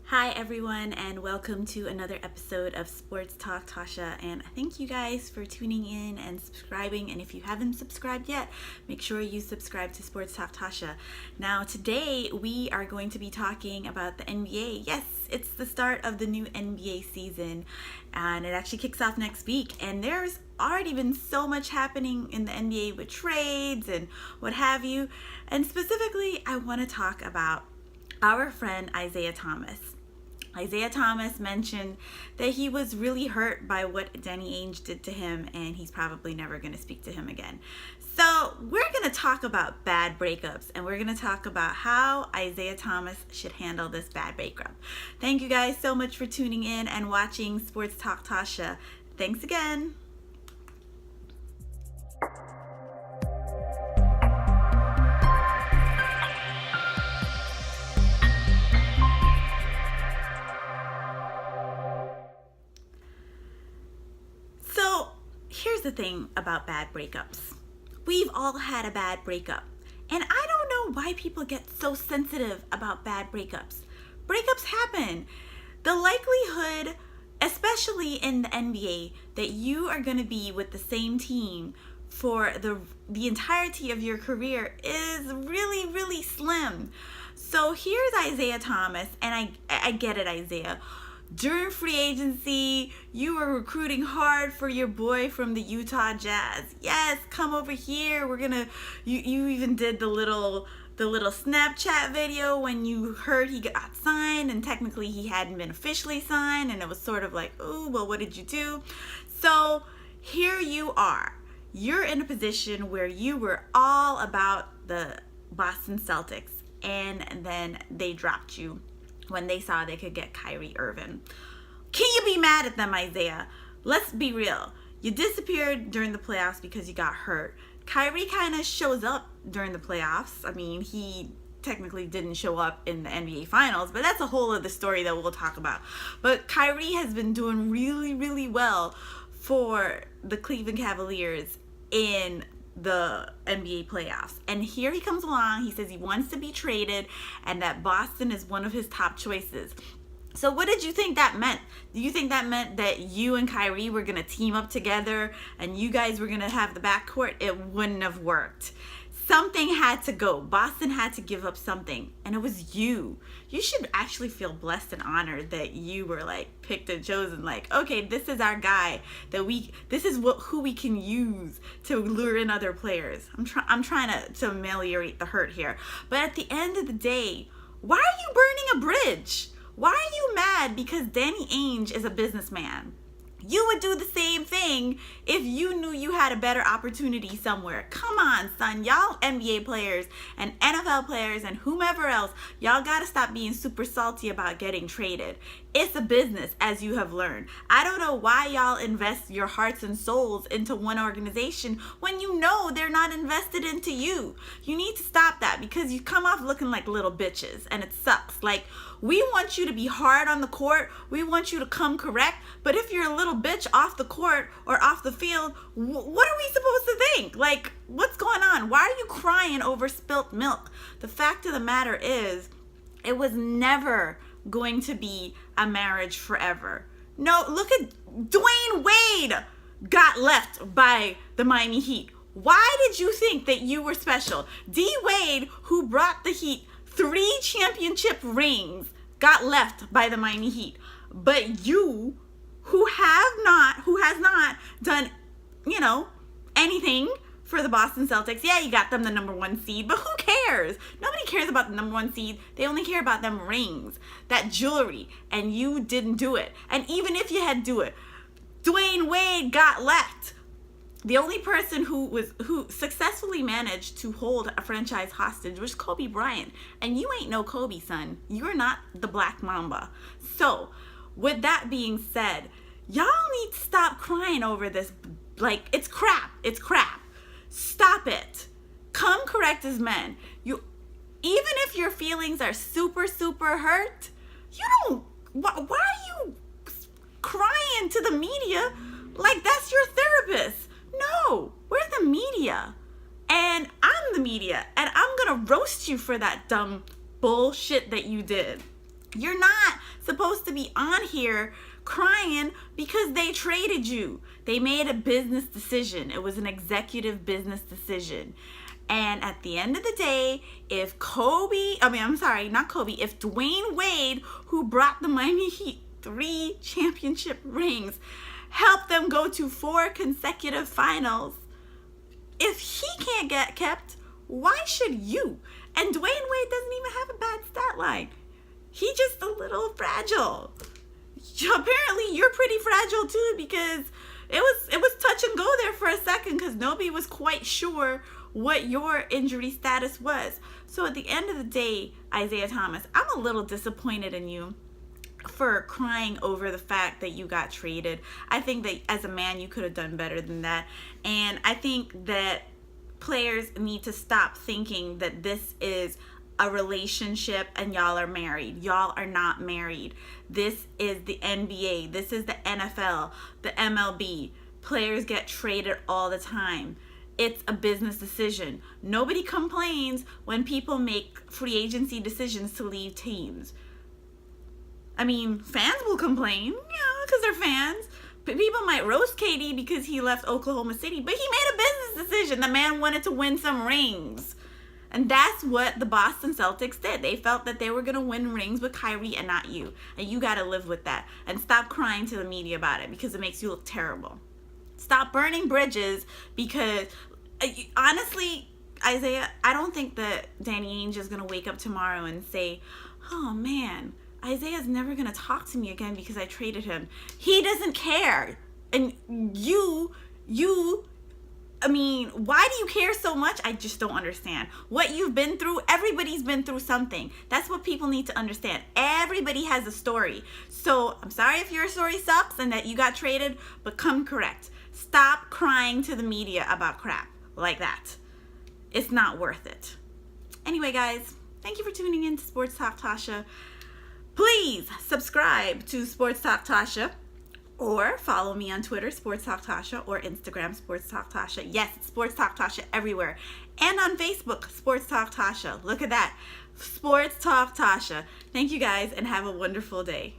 Hi everyone, and welcome to another episode of Sports Talk Tasha, and thank you guys for tuning in and subscribing. And if you haven't subscribed yet, make sure you subscribe to Sports Talk Tasha. Now today we are going to be talking about the NBA. Yes, it's the start of the new NBA season, and it actually kicks off next week, and there's already been so much happening in the NBA with trades and what have you. And specifically, I want to talk about our friend Isaiah Thomas. Isaiah Thomas mentioned that he was really hurt by what Danny Ainge did to him, and he's probably never going to speak to him again. So we're going to talk about bad breakups, and we're going to talk about how Isaiah Thomas should handle this bad breakup. Thank you guys so much for tuning in and watching Sports Talk Tasha. Thanks again. Here's the thing about bad breakups. We've all had a bad breakup. And I don't know why people get so sensitive about bad breakups. Breakups happen. The likelihood, especially in the NBA, that you are going to be with the same team for the entirety of your career is really, really slim. So here's Isaiah Thomas, and I get it, Isaiah. During free agency, you were recruiting hard for your boy from the Utah Jazz. Yes, come over here. You even did the little Snapchat video when you heard he got signed, and technically he hadn't been officially signed, and it was sort of like, oh, well, what did you do? So here you are. You're in a position where you were all about the Boston Celtics, and then they dropped you when they saw they could get Kyrie Irving. Can you be mad at them, Isaiah? Let's be real. You disappeared during the playoffs because you got hurt. Kyrie kind of shows up during the playoffs. I mean, he technically didn't show up in the NBA Finals, but that's a whole other story that we'll talk about. But Kyrie has been doing really, really well for the Cleveland Cavaliers in the NBA playoffs. And here he comes along. He says he wants to be traded and that Boston is one of his top choices. So what did you think that meant? Do you think that meant that you and Kyrie were going to team up together and you guys were going to have the backcourt? It wouldn't have worked. Something had to go. Boston had to give up something, and it was you. You should actually feel blessed and honored that you were picked and chosen. Okay, this is our guy this is who we can use to lure in other players. I'm trying to ameliorate the hurt here. But at the end of the day, why are you burning a bridge? Why are you mad because Danny Ainge is a businessman? You would do the same thing if you knew you had a better opportunity somewhere. Come on, son. Y'all NBA players and NFL players and whomever else, y'all gotta stop being super salty about getting traded. It's a business, as you have learned. I don't know why y'all invest your hearts and souls into one organization when you know they're not invested into you. You need to stop that because you come off looking like little bitches, and it sucks. We want you to be hard on the court. We want you to come correct. But if you're a little bitch off the court or off the field, what are we supposed to think? What's going on? Why are you crying over spilt milk? The fact of the matter is, it was never going to be a marriage forever. No, look at Dwayne Wade got left by the Miami Heat. Why did you think that you were special? D. Wade, who brought the Heat 3 championship rings, got left by the Miami Heat. But you, who has not done, anything for the Boston Celtics. Yeah, you got them the number 1 seed, but who cares? Nobody cares about the number 1 seed. They only care about them rings, that jewelry, and you didn't do it. And even if you had do it, Dwayne Wade got left. The only person who successfully managed to hold a franchise hostage was Kobe Bryant. And you ain't no Kobe, son. You're not the Black Mamba. So, with that being said, y'all need to stop crying over this. It's crap. It's crap. Stop it. Come correct as men. Even if your feelings are super, super hurt, why are you crying to the media like that's your therapist? No, we're the media, and I'm the media, and I'm gonna roast you for that dumb bullshit that you did. You're not supposed to be on here crying because they traded you. They made a business decision. It was an executive business decision. And at the end of the day, if if Dwayne Wade, who brought the Miami Heat 3 championship rings, helped them go to 4 consecutive finals, if he can't get kept, why should you? And Dwayne Wade doesn't even have a bad stat line. He's just a little fragile. Apparently, you're pretty fragile too, because it was touch and go there for a second, because nobody was quite sure what your injury status was. So at the end of the day, Isaiah Thomas, I'm a little disappointed in you for crying over the fact that you got traded. I think that as a man, you could have done better than that. And I think that players need to stop thinking that this is a relationship and y'all are married. Y'all are not married. This is the NBA. This is the NFL, the MLB. Players get traded all the time. It's a business decision. Nobody complains when people make free agency decisions to leave teams. I mean, fans will complain, because they're fans. But people might roast KD because he left Oklahoma City, but he made a business decision. The man wanted to win some rings. And that's what the Boston Celtics did. They felt that they were going to win rings with Kyrie and not you. And you got to live with that. And stop crying to the media about it, because it makes you look terrible. Stop burning bridges, because honestly, Isaiah, I don't think that Danny Ainge is going to wake up tomorrow and say, oh man, Isaiah's never going to talk to me again because I traded him. He doesn't care. And why do you care so much? I just don't understand. What you've been through, everybody's been through something. That's what people need to understand. Everybody has a story. So I'm sorry if your story sucks and that you got traded, but come correct. Stop crying to the media about crap like that. It's not worth it. Anyway, guys, thank you for tuning in to Sports Talk Tasha. Please subscribe to Sports Talk Tasha, or follow me on Twitter, Sports Talk Tasha, or Instagram, Sports Talk Tasha. Yes, it's Sports Talk Tasha everywhere. And on Facebook, Sports Talk Tasha. Look at that. Sports Talk Tasha. Thank you guys, and have a wonderful day.